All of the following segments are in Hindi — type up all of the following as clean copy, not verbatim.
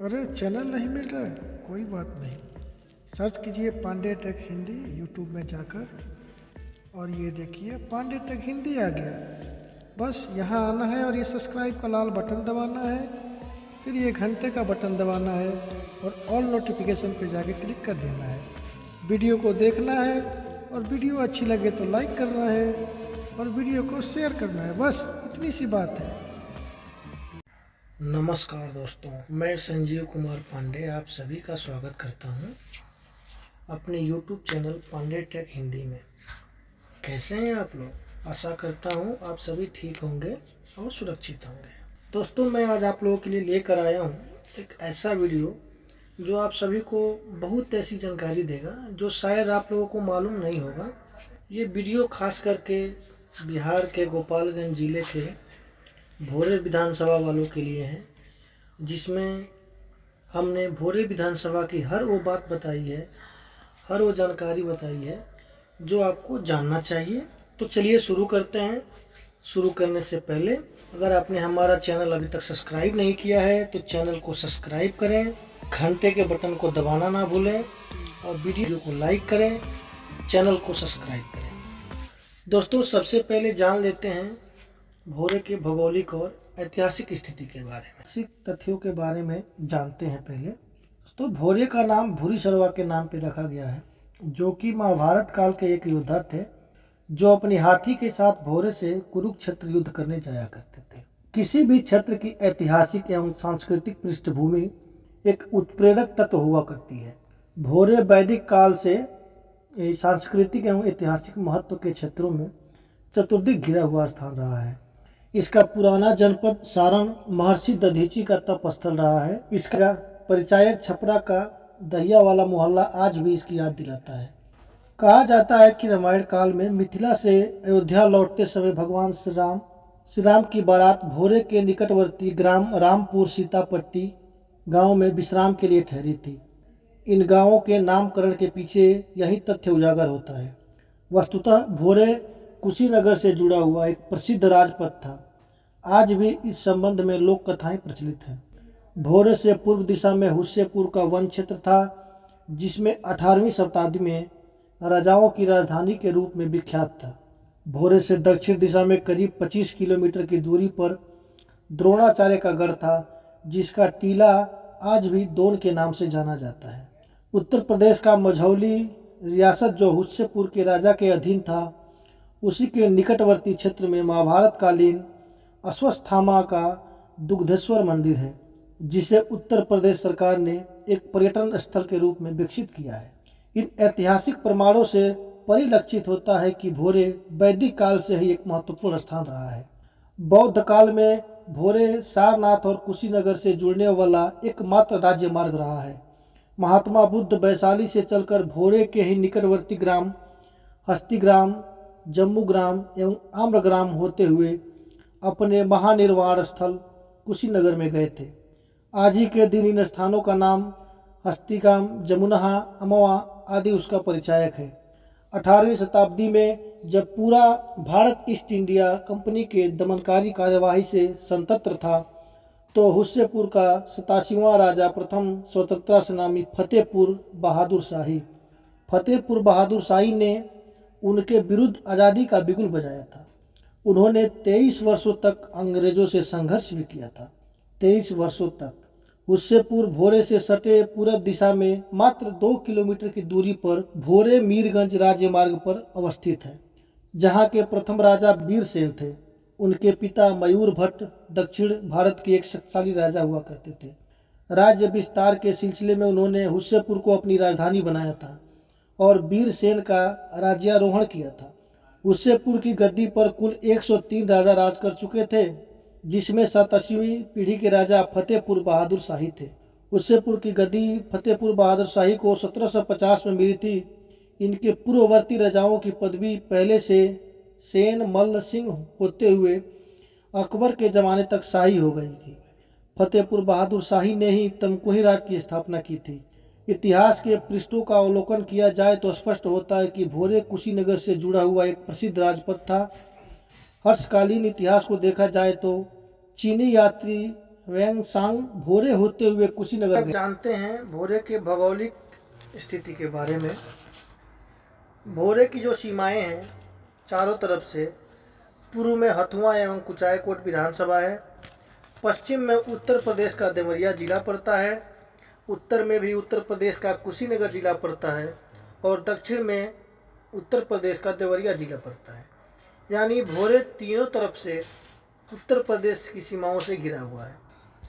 अरे चैनल नहीं मिल रहा है, कोई बात नहीं। सर्च कीजिए पांडे टेक हिंदी यूट्यूब में जाकर, और ये देखिए पांडे टेक हिंदी आ गया। बस यहाँ आना है और ये सब्सक्राइब का लाल बटन दबाना है, फिर ये घंटे का बटन दबाना है और ऑल नोटिफिकेशन पे जाके क्लिक कर देना है। वीडियो को देखना है और वीडियो अच्छी लगे तो लाइक करना है और वीडियो को शेयर करना है। बस इतनी सी बात है। नमस्कार दोस्तों, मैं संजीव कुमार पांडे आप सभी का स्वागत करता हूं अपने YouTube channel Pandey tech Hindi में। कैसे हैं आप लोग? आशा करता हूं आप सभी ठीक होंगे और सुरक्षित होंगे। दोस्तों, मैं आज आप लोगों के लिए लेकर आया हूं एक ऐसा वीडियो जो आप सभी को बहुत ऐसी जानकारी देगा जो शायद आप लोगों को मालूम नहीं होगा। ये वीडियो खास करके बिहार के गोपालगंज जिले के भोरे विधानसभा वालों के लिए है, जिसमें हमने भोरे विधानसभा की हर वो बात बताई है, हर वो जानकारी बताई है जो आपको जानना चाहिए। तो चलिए शुरू करते हैं। शुरू करने से पहले अगर आपने हमारा चैनल अभी तक सब्सक्राइब नहीं किया है तो चैनल को सब्सक्राइब करें, घंटे के बटन को दबाना ना भूलें और वीडियो को लाइक करें, चैनल को सब्सक्राइब करें। दोस्तों, सबसे पहले जान लेते हैं भोरे के भौगोलिक और ऐतिहासिक स्थिति के बारे में, ऐतिहासिक तथ्यों के बारे में जानते हैं पहले। तो भोरे का नाम भूरी सरवा के नाम पे रखा गया है, जो कि महाभारत काल के एक योद्धा थे जो अपनी हाथी के साथ भोरे से कुरुक्षेत्र युद्ध करने जाया करते थे। किसी भी क्षेत्र की ऐतिहासिक एवं सांस्कृतिक पृष्ठभूमि एक उत्प्रेरक तत्व हुआ करती है। भोरे वैदिक काल से सांस्कृतिक एवं ऐतिहासिक महत्व के क्षेत्रों में चतुर्दिक घिरा हुआ स्थान रहा है। इसका पुराना जनपद सारण महर्षि दधीची का तपस्थल रहा है। इसका परिचायक छपरा का दहिया वाला मोहल्ला आज भी इसकी याद दिलाता है। कहा जाता है कि रामायण काल में मिथिला से अयोध्या लौटते समय भगवान श्री राम की बारात भोरे के निकटवर्ती ग्राम रामपुर सीतापट्टी गांव में विश्राम के लिए ठहरी थी। इन गांवों के नामकरण के पीछे यही तथ्य उजागर होता है। वस्तुतः भोरे कुशीनगर से जुड़ा हुआ एक प्रसिद्ध राजपथ था। आज भी इस संबंध में लोक कथाएं प्रचलित हैं। भोरे से पूर्व दिशा में हुस्सेपुर का वन क्षेत्र था, जिसमें 18वीं शताब्दी में राजाओं की राजधानी के रूप में विख्यात था। भोरे से दक्षिण दिशा में करीब 25 किलोमीटर की दूरी पर द्रोणाचार्य का गढ़ था, जिसका टीला आज भी दोन के नाम से जाना जाता है। उत्तर प्रदेश का मझौली रियासत, जो हुस्सेपुर के राजा के अधीन था, उसी के निकटवर्ती क्षेत्र में महाभारत कालीन अश्वत्थामा का दुग्धेश्वर मंदिर है, जिसे उत्तर प्रदेश सरकार ने एक पर्यटन स्थल के रूप में विकसित किया है। इन ऐतिहासिक प्रमाणों से परिलक्षित होता है कि भोरे वैदिक काल से ही एक महत्वपूर्ण स्थान रहा है। बौद्ध काल में भोरे सारनाथ और कुशीनगर से जुड़ने वाला एकमात्र राज्य मार्ग रहा है। महात्मा बुद्ध वैशाली से चलकर भोरे के ही निकटवर्ती ग्राम हस्तिग्राम, जम्मूग्राम एवं आम्रग्राम होते हुए अपने महानिर्वाण स्थल कुशीनगर में गए थे। आज ही के दिन इन स्थानों का नाम हस्तिग्राम, जमुनहा, अमवा आदि उसका परिचायक है। 18वीं शताब्दी में जब पूरा भारत ईस्ट इंडिया कंपनी के दमनकारी कार्यवाही से संतप्त था, तो हुस्सेपुर का 87वां राजा प्रथम स्वतंत्रता सेनानी फतेहपुर बहादुर शाही ने उनके विरुद्ध आज़ादी का बिगुल बजाया था। उन्होंने 23 वर्षों तक अंग्रेजों से संघर्ष भी किया था। 23 वर्षों तक। हुस्सेपुर भोरे से सटे पूरब दिशा में मात्र 2 किलोमीटर की दूरी पर भोरे मीरगंज राज्य मार्ग पर अवस्थित है, जहाँ के प्रथम राजा वीरसेन थे। उनके पिता मयूर भट्ट दक्षिण भारत के एक शक्तिशाली राजा हुआ करते थे। राज्य विस्तार के सिलसिले में उन्होंने हुस्सेपुर को अपनी राजधानी बनाया था और वीरसेन का राज्यारोहण किया था। हुस्सेपुर की गद्दी पर कुल 103 राजा राज कर चुके थे, जिसमें 87वीं पीढ़ी के राजा फतेहपुर बहादुर शाही थे। हुस्सेपुर की गद्दी फतेहपुर बहादुर शाही को 1750 में मिली थी। इनके पूर्ववर्ती राजाओं की पदवी पहले से सेन मल्ल सिंह होते हुए अकबर के ज़माने तक शाही हो गई थी। फतेहपुर बहादुर शाही ने ही तमकुही राज की स्थापना की थी। इतिहास के पृष्ठों का अवलोकन किया जाए तो स्पष्ट होता है कि भोरे कुशीनगर से जुड़ा हुआ एक प्रसिद्ध राजपथ था। हर्षकालीन इतिहास को देखा जाए तो चीनी यात्री ह्वेंसांग भोरे होते हुए कुशीनगर अब गए। जानते हैं भोरे के भौगोलिक स्थिति के बारे में। भोरे की जो सीमाएं हैं चारों तरफ से, पूर्व में हथुआ एवं कुचायकोट विधानसभा है, पश्चिम में उत्तर प्रदेश का देवरिया जिला पड़ता है, उत्तर में भी उत्तर प्रदेश का कुशीनगर जिला पड़ता है और दक्षिण में उत्तर प्रदेश का देवरिया जिला पड़ता है। यानी भोरे तीनों तरफ से उत्तर प्रदेश की सीमाओं से घिरा हुआ है।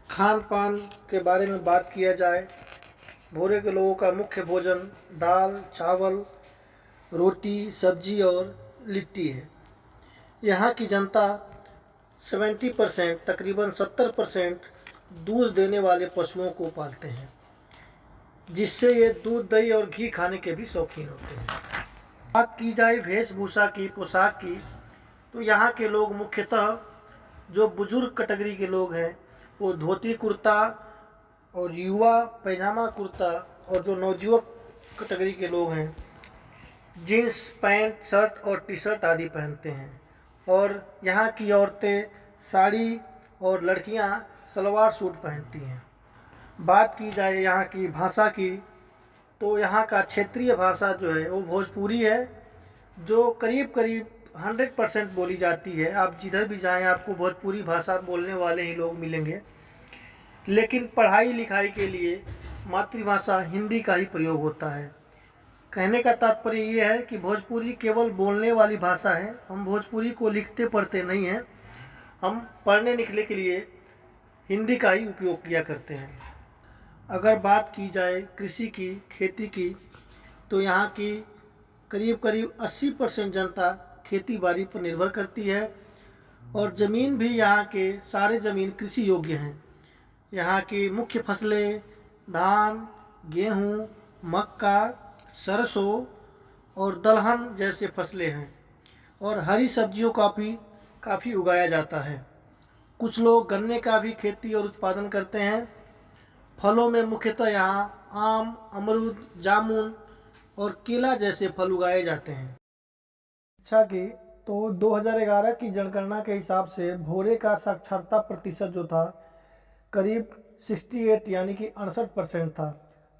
खान पान के बारे में बात किया जाए, भोरे के लोगों का मुख्य भोजन दाल, चावल, रोटी, सब्जी और लिट्टी है। यहाँ की जनता 70% तकरीबन 70% दूध देने वाले पशुओं को पालते हैं, जिससे ये दूध, दही और घी खाने के भी शौकीन होते हैं। बात की जाए वेशभूषा की, पोशाक की, तो यहाँ के लोग मुख्यतः जो बुजुर्ग कैटेगरी के लोग हैं वो धोती कुर्ता और युवा पैजामा कुर्ता, और जो नवयुवक कैटेगरी के लोग हैं जीन्स पैंट, शर्ट और टी शर्ट आदि पहनते हैं। और यहाँ की औरतें साड़ी और लड़कियाँ सलवार सूट पहनती हैं। बात की जाए यहाँ की भाषा की, तो यहाँ का क्षेत्रीय भाषा जो है वो भोजपुरी है, जो करीब करीब 100% बोली जाती है। आप जिधर भी जाएं आपको भोजपुरी भाषा बोलने वाले ही लोग मिलेंगे। लेकिन पढ़ाई लिखाई के लिए मातृभाषा हिंदी का ही प्रयोग होता है। कहने का तात्पर्य ये है कि भोजपुरी केवल बोलने वाली भाषा है। हम भोजपुरी को लिखते पढ़ते नहीं हैं, हम पढ़ने लिखने के लिए हिंदी का ही उपयोग किया करते हैं। अगर बात की जाए कृषि की, खेती की, तो यहाँ की करीब करीब 80% जनता खेती बाड़ी पर निर्भर करती है और ज़मीन भी यहाँ के सारे ज़मीन कृषि योग्य हैं। यहाँ की मुख्य फसलें धान, गेहूँ, मक्का, सरसों और दलहन जैसे फसलें हैं और हरी सब्जियों का भी काफ़ी उगाया जाता है। कुछ लोग गन्ने का भी खेती और उत्पादन करते हैं। फलों में मुख्यतः यहाँ आम, अमरूद, जामुन और केला जैसे फल उगाए जाते हैं। शिक्षा की तो 2011 की जनगणना के हिसाब से भोरे का साक्षरता प्रतिशत जो था करीब 68 यानी कि 68% था,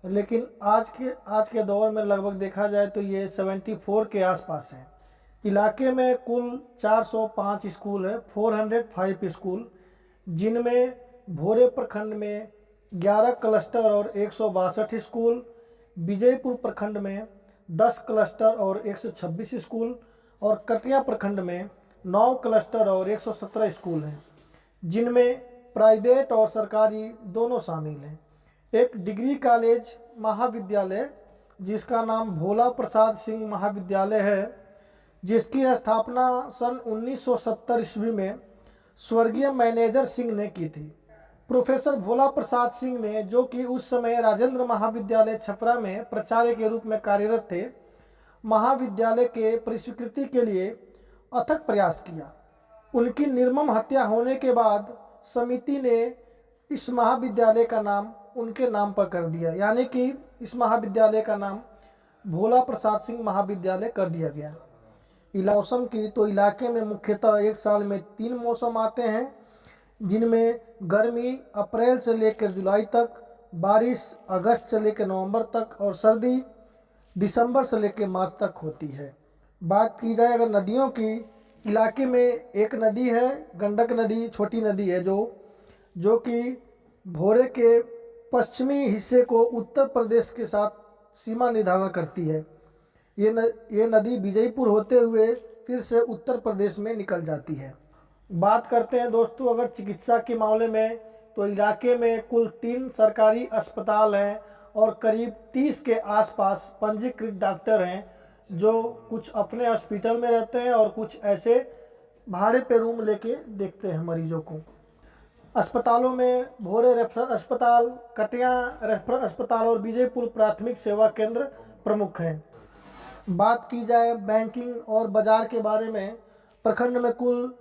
लेकिन आज के दौर में लगभग देखा जाए तो ये 74 के आसपास है। इलाके में कुल 405 स्कूल है, 405 स्कूल, जिनमें भोरे प्रखंड में 11 क्लस्टर और 162 स्कूल, विजयपुर प्रखंड में 10 क्लस्टर और 126 स्कूल और कटिया प्रखंड में 9 क्लस्टर और 117 स्कूल हैं, जिनमें प्राइवेट और सरकारी दोनों शामिल हैं। एक डिग्री कॉलेज महाविद्यालय जिसका नाम भोला प्रसाद सिंह महाविद्यालय है, जिसकी स्थापना सन 1970 ईस्वी में स्वर्गीय मैनेजर सिंह ने की थी। प्रोफेसर भोला प्रसाद सिंह ने, जो कि उस समय राजेंद्र महाविद्यालय छपरा में प्राचार्य के रूप में कार्यरत थे, महाविद्यालय के परिस्वीकृति के लिए अथक प्रयास किया। उनकी निर्मम हत्या होने के बाद समिति ने इस महाविद्यालय का नाम उनके नाम पर कर दिया, यानी कि इस महाविद्यालय का नाम भोला प्रसाद सिंह महाविद्यालय कर दिया गया। मौसम की तो इलाके में मुख्यतः एक साल में 3 मौसम आते हैं, जिनमें गर्मी अप्रैल से लेकर जुलाई तक, बारिश अगस्त से लेकर नवंबर तक और सर्दी दिसंबर से लेकर मार्च तक होती है। बात की जाए अगर नदियों की, इलाके में एक नदी है गंडक नदी, छोटी नदी है जो कि भोरे के पश्चिमी हिस्से को उत्तर प्रदेश के साथ सीमा निर्धारण करती है। ये नदी विजयपुर होते हुए फिर से उत्तर प्रदेश में निकल जाती है। बात करते हैं दोस्तों अगर चिकित्सा के मामले में, तो इलाके में कुल 3 सरकारी अस्पताल हैं और करीब 30 के आसपास पंजीकृत डॉक्टर हैं, जो कुछ अपने हॉस्पिटल में रहते हैं और कुछ ऐसे भाड़े पे रूम लेके देखते हैं मरीजों को। अस्पतालों में भोरे रेफरल अस्पताल, कटिया रेफरल अस्पताल और विजयपुर प्राथमिक सेवा केंद्र प्रमुख हैं। बात की जाए बैंकिंग और बाज़ार के बारे में, प्रखंड में कुल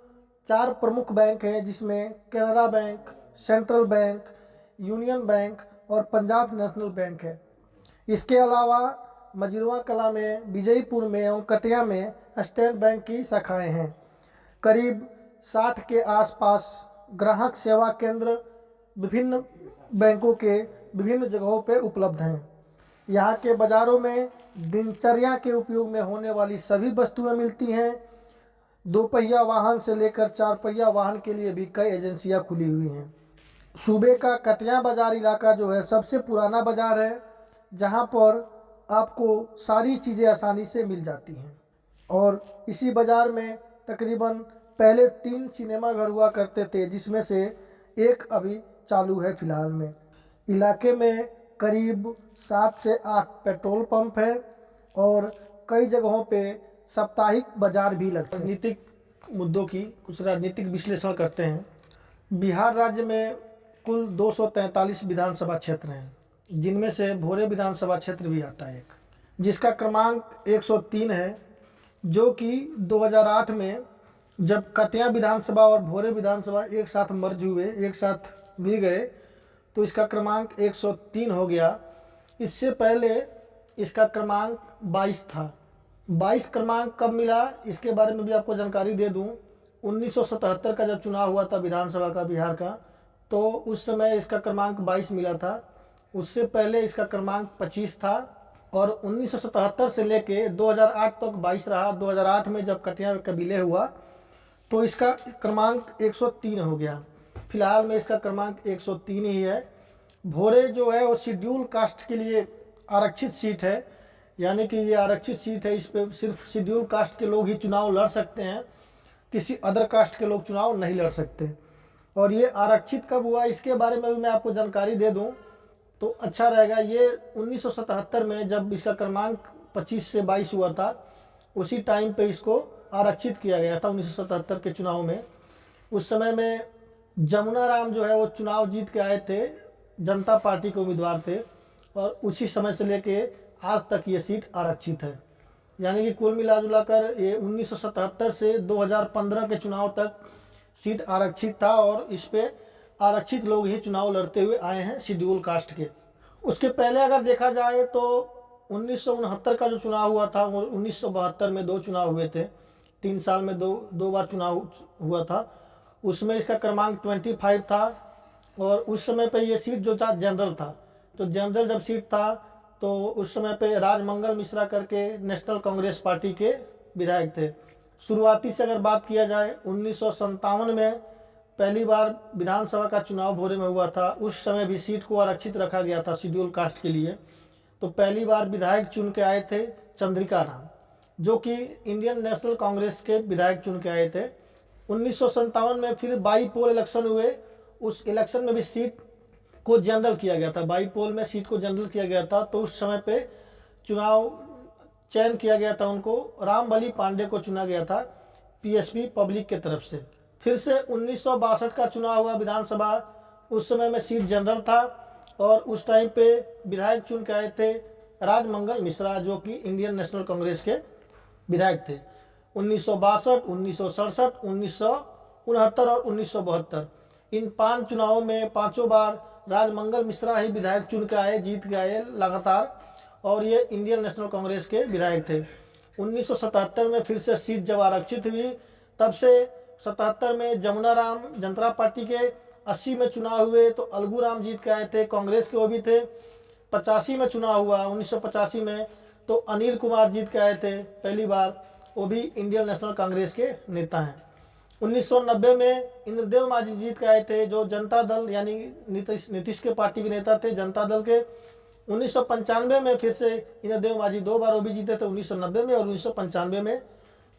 4 प्रमुख बैंक हैं, जिसमें Canara bank, central bank, union bank और पंजाब नेशनल बैंक है। इसके अलावा मझिरवा कला में, विजयपुर में और कटिया में स्टेट बैंक की शाखाएं हैं। करीब 60 के आसपास ग्राहक सेवा केंद्र विभिन्न बैंकों के विभिन्न जगहों पे उपलब्ध हैं। यहाँ के बाज़ारों में दिनचर्या के उपयोग में होने वाली सभी वस्तुएं मिलती हैं। 2 पहिया वाहन से लेकर 4 पहिया वाहन के लिए भी कई एजेंसियां खुली हुई हैं। सूबे का कटिया बाज़ार इलाका जो है सबसे पुराना बाज़ार है, जहाँ पर आपको सारी चीज़ें आसानी से मिल जाती हैं। और इसी बाज़ार में तकरीबन पहले 3 सिनेमा घर हुआ करते थे, जिसमें से एक अभी चालू है फ़िलहाल में। इलाके में करीब 7 से 8 पेट्रोल पंप हैं और कई जगहों पे साप्ताहिक बाजार भी लगते हैं। राजनीतिक मुद्दों की कुछ राजनीतिक विश्लेषण करते हैं। बिहार राज्य में कुल 243 विधानसभा क्षेत्र हैं, जिनमें से भोरे विधानसभा क्षेत्र भी आता है एक, जिसका क्रमांक 103 है, जो कि 2008 में जब कटिया विधानसभा और भोरे विधानसभा एक साथ मर्ज हुए, एक साथ मिल गए, तो इसका क्रमांक 103 हो गया। इससे पहले इसका क्रमांक 22 था। 22 क्रमांक कब मिला, इसके बारे में भी आपको जानकारी दे दूं। 1977 का जब चुनाव हुआ था विधानसभा का बिहार का, तो उस समय इसका क्रमांक 22 मिला था। उससे पहले इसका क्रमांक 25 था और 1977 से लेके 2008 तक 22 रहा। 2008 में जब कटिया का विलय हुआ तो इसका क्रमांक 103 हो गया। फिलहाल में इसका क्रमांक 103 ही है। भोरे जो है वो शेड्यूल कास्ट के लिए आरक्षित सीट है, यानी कि ये आरक्षित सीट है। इस पर सिर्फ शेड्यूल कास्ट के लोग ही चुनाव लड़ सकते हैं, किसी अदर कास्ट के लोग चुनाव नहीं लड़ सकते। और ये आरक्षित कब हुआ, इसके बारे में भी मैं आपको जानकारी दे दूं तो अच्छा रहेगा। ये 1977 में जब इसका क्रमांक 25 से 22 हुआ था, उसी टाइम पे इसको आरक्षित किया गया था 1977 के चुनाव में। उस समय में जमुना राम जो है वो चुनाव जीत के आए थे, जनता पार्टी के उम्मीदवार थे, और उसी समय से लेके आज तक ये सीट आरक्षित है। यानी कि कुल मिला जुला कर ये 1977 से 2015 के चुनाव तक सीट आरक्षित था और इस पे आरक्षित लोग ही चुनाव लड़ते हुए आए हैं शेड्यूल कास्ट के। उसके पहले अगर देखा जाए तो 1969 का जो चुनाव हुआ था, 1972 में 2 चुनाव हुए थे, 3 साल में दो बार चुनाव हुआ था। उसमें इसका क्रमांक 25 था और उस समय पे ये सीट जो था जनरल था। तो जनरल जब सीट था तो उस समय पे राजमंगल मिश्रा करके नेशनल कांग्रेस पार्टी के विधायक थे। शुरुआती से अगर बात किया जाए, 1957 में पहली बार विधानसभा का चुनाव भोरे में हुआ था। उस समय भी सीट को आरक्षित रखा गया था शेड्यूल कास्ट के लिए। तो पहली बार विधायक चुन के आए थे चंद्रिका राम, जो कि इंडियन नेशनल कांग्रेस के विधायक चुन के आए थे। 1957 में फिर बाई पोल इलेक्शन हुए। उस इलेक्शन में भी सीट को जनरल किया गया था, बाई पोल में सीट को जनरल किया गया था। तो उस समय पे चुनाव चयन किया गया था, उनको रामबली पांडे को चुना गया था पीएसपी पब्लिक के तरफ से। फिर से 1962 का चुनाव हुआ विधानसभा। उस समय में सीट जनरल था और उस टाइम पे विधायक चुन के आए थे राजमंगल मिश्रा, जो कि इंडियन नेशनल कांग्रेस के विधायक थे। 1962, 1967, 1969 और 1972 इन 5 चुनावों में 5 बार राजमंगल मिश्रा ही विधायक चुन के आए, जीत के आए लगातार, और ये इंडियन नेशनल कांग्रेस के विधायक थे। 1977 में फिर से सीट जब आरक्षित हुई, तब से 77 में जमुना राम जनता पार्टी के, 80 में चुनाव हुए तो अलगू राम जीत के आए थे, कांग्रेस के वो भी थे। 85 में चुनाव हुआ 1985 में तो अनिल कुमार जीत के आए थे पहली बार, वो भी इंडियन नेशनल कांग्रेस के नेता हैं। 1990 में इंद्रदेव माझी जीत के आए थे, जो जनता दल यानी नीतीश के पार्टी के नेता थे, जनता दल के। 1995 में फिर से इंद्रदेव माझी 2 बार वो भी जीते थे, 1990 में और 1995 में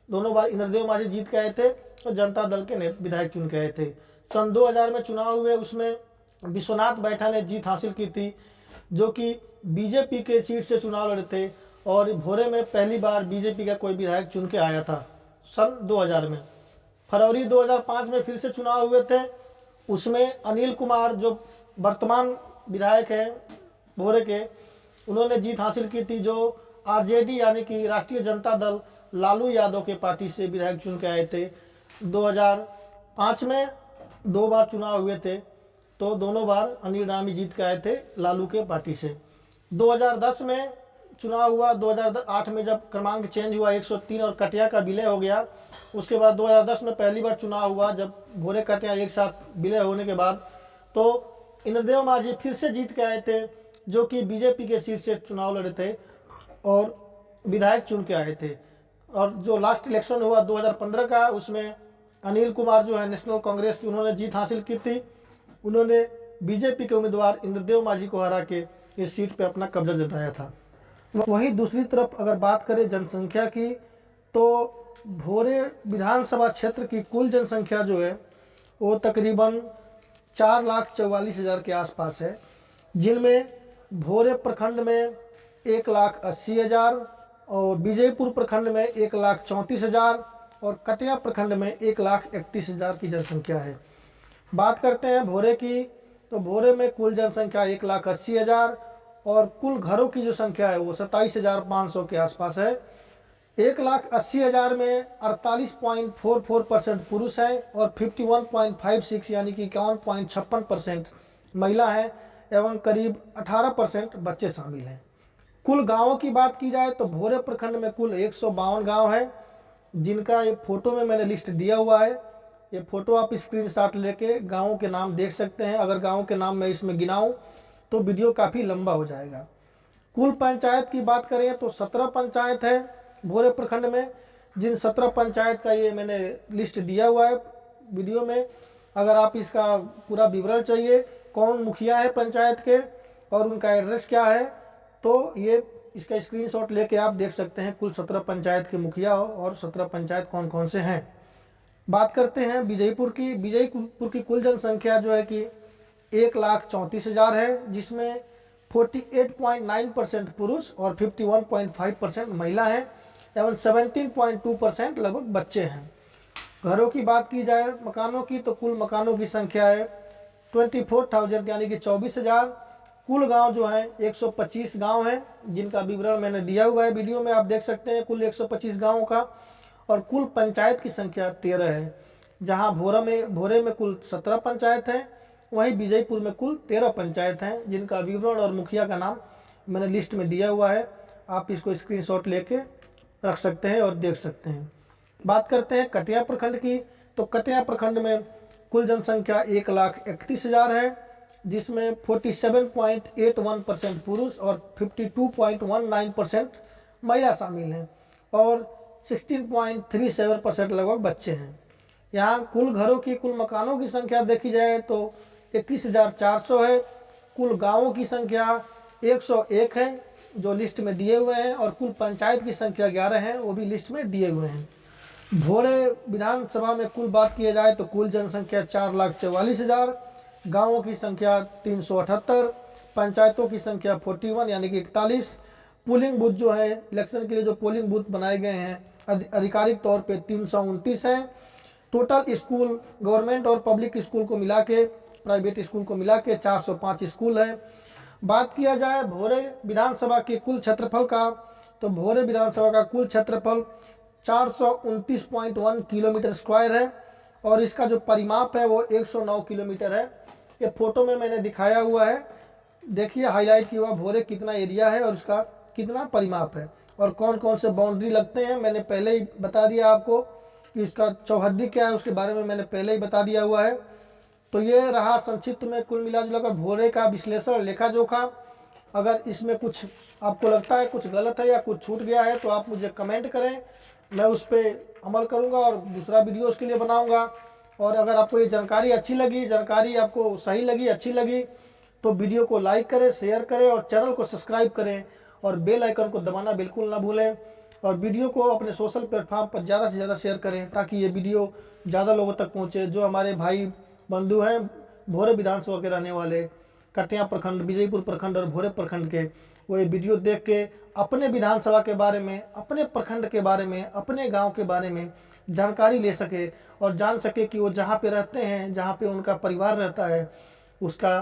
दोनों बार इंद्रदेव माझी जीत के आए थे और जनता दल के विधायक चुन के आए थे। सन 2000 में चुनाव हुए, उसमें विश्वनाथ बैठा ने जीत हासिल की थी, जो कि बीजेपी के सीट से चुनाव लड़े थे और भोरे में पहली बार बीजेपी का कोई विधायक चुन के आया था सन 2000 में। फरवरी 2005 में फिर से चुनाव हुए थे, उसमें अनिल कुमार जो वर्तमान विधायक हैं भोरे के, उन्होंने जीत हासिल की थी, जो आरजेडी यानी कि राष्ट्रीय जनता दल लालू यादव के पार्टी से विधायक चुन के आए थे। 2005 में 2 बार चुनाव हुए थे, तो दोनों बार अनिल राम ही जीत के आए थे लालू के पार्टी से। 2010 में चुनाव हुआ, 2008 में जब क्रमांक चेंज हुआ 103 और कटिया का विलय हो गया, उसके बाद 2010 में पहली बार चुनाव हुआ जब भोरे कटिया एक साथ विलय होने के बाद, तो इंद्रदेव माझी फिर से जीत के आए थे, जो कि बीजेपी के सीट से चुनाव लड़े थे और विधायक चुन के आए थे। और जो लास्ट इलेक्शन हुआ 2015 का, उसमें अनिल कुमार जो है नेशनल कांग्रेस की, उन्होंने जीत हासिल की थी। उन्होंने बीजेपी के उम्मीदवार इंद्रदेव माझी को हरा के इस सीट पे अपना कब्जा जताया था। वहीं दूसरी तरफ अगर बात करें जनसंख्या की, तो भोरे विधानसभा क्षेत्र की कुल जनसंख्या जो है वो तकरीबन 4,44,000 के आसपास है, जिनमें भोरे प्रखंड में 1,80,000 और विजयपुर प्रखंड में 1,34,000 और कटिया प्रखंड में 1,31,000 की जनसंख्या है। बात करते हैं भोरे की, तो भोरे में कुल जनसंख्या 1,80,000 और कुल घरों की जो संख्या है वो 27,500 के आसपास है। 1,80,000 में 48.44% पुरुष हैं और 51.56 यानी कि 51.56% महिला हैं एवं करीब 18% बच्चे शामिल हैं। कुल गांवों की बात की जाए तो भोरे प्रखंड में कुल 152 गांव हैं, जिनका ये फोटो में मैंने लिस्ट दिया हुआ है। ये फोटो आप स्क्रीनशॉट लेके गांवों के नाम देख सकते हैं। अगर गांवों के नाम मैं इसमें गिनाऊं तो वीडियो काफ़ी लंबा हो जाएगा। कुल पंचायत की बात करें तो 17 पंचायत है भोरे प्रखंड में, जिन 17 पंचायत का ये मैंने लिस्ट दिया हुआ है वीडियो में। अगर आप इसका पूरा विवरण चाहिए, कौन मुखिया है पंचायत के और उनका एड्रेस क्या है, तो ये इसका स्क्रीनशॉट लेके आप देख सकते हैं कुल 17 पंचायत के मुखिया और 17 पंचायत कौन कौन से हैं। बात करते हैं विजयपुर की। विजयपुर की कुल जनसंख्या जो है कि 1,34,000 है, जिसमें 48.9% पुरुष और 51.5% महिला हैं एवं 17.2% लगभग बच्चे हैं। घरों की बात की जाए मकानों की, तो कुल मकानों की संख्या है 24,000 यानी कि 24,000। कुल गांव जो है 125 गांव हैं, जिनका विवरण मैंने दिया हुआ है वीडियो में, आप देख सकते हैं कुल 125 गांवों का। और कुल पंचायत की संख्या 13 है, जहां भोरे में कुल 17 पंचायत हैं, वहीं विजयपुर में कुल 13 पंचायत हैं, जिनका विवरण और मुखिया का नाम मैंने लिस्ट में दिया हुआ है। आप इसको स्क्रीनशॉट लेके रख सकते हैं और देख सकते हैं। बात करते हैं कटिया प्रखंड की, तो कटिया प्रखंड में कुल जनसंख्या 1,31,000 है, जिसमें 47.81% पुरुष और 52.19% महिला शामिल हैं और 16.37% लगभग बच्चे हैं। यहाँ कुल घरों की, कुल मकानों की संख्या देखी जाए तो 21,400 है। कुल गांवों की संख्या 101 है जो लिस्ट में दिए हुए हैं, और कुल पंचायत की संख्या 11 है, वो भी लिस्ट में दिए हुए हैं। भोरे विधानसभा में कुल बात किया जाए तो कुल जनसंख्या 4,44,000, गांवों की संख्या 378, पंचायतों की संख्या 41 यानी कि 41। पोलिंग बूथ जो है इलेक्शन के लिए जो पोलिंग बूथ बनाए गए हैं आधिकारिक तौर पे 329 हैं। टोटल स्कूल गवर्नमेंट और पब्लिक स्कूल को मिला के, प्राइवेट स्कूल को मिला के 405 स्कूल हैं। बात किया जाए भोरे विधानसभा के कुल क्षेत्रफल का, तो भोरे विधानसभा का कुल क्षेत्रफल 429.1 किलोमीटर स्क्वायर है और इसका जो परिमाप है वो 109 किलोमीटर है। ये फोटो में मैंने दिखाया हुआ है, देखिए हाईलाइट किया हुआ भोरे कितना एरिया है और इसका कितना परिमाप है और कौन कौन से बाउंड्री लगते हैं। मैंने पहले ही बता दिया आपको कि इसका चौहद्दी क्या है, उसके बारे में मैंने पहले ही बता दिया हुआ है। तो ये रहा संक्षिप्त में कुल मिला जुलाकर भोरे का विश्लेषण, लेखा जोखा। अगर इसमें कुछ आपको लगता है कुछ गलत है या कुछ छूट गया है तो आप मुझे कमेंट करें, मैं उस पर अमल करूंगा और दूसरा वीडियो उसके लिए बनाऊंगा। और अगर आपको ये जानकारी अच्छी लगी, जानकारी आपको सही लगी, अच्छी लगी, तो वीडियो को लाइक करें, शेयर करें और चैनल को सब्सक्राइब करें और बेल आइकन को दबाना बिल्कुल ना भूलें। और वीडियो को अपने सोशल प्लेटफॉर्म पर ज़्यादा से ज़्यादा शेयर करें ताकि ये वीडियो ज़्यादा लोगों तक पहुँचे। जो हमारे भाई बंधु हैं भोरे विधानसभा के रहने वाले, कटिया प्रखंड, विजयपुर प्रखंड और भोरे प्रखंड के, वो ये वीडियो देख के अपने विधानसभा के बारे में, अपने प्रखंड के बारे में, अपने गांव के बारे में जानकारी ले सके और जान सके कि वो जहाँ पे रहते हैं, जहाँ पे उनका परिवार रहता है, उसका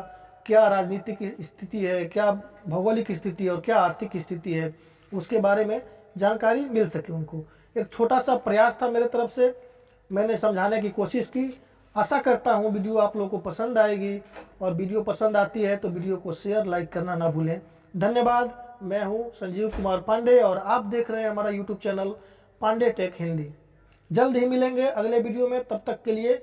क्या राजनीतिक स्थिति है, क्या भौगोलिक स्थिति है और क्या आर्थिक स्थिति है, उसके बारे में जानकारी मिल सके उनको। एक छोटा सा प्रयास था मेरे तरफ से, मैंने समझाने की कोशिश की। आशा करता हूँ वीडियो आप लोगों को पसंद आएगी और वीडियो पसंद आती है तो वीडियो को शेयर, लाइक करना ना भूलें। धन्यवाद। मैं हूँ संजीव कुमार पांडे और आप देख रहे हैं हमारा YouTube channel Pandey tech Hindi. जल्द ही मिलेंगे अगले वीडियो में, तब तक के लिए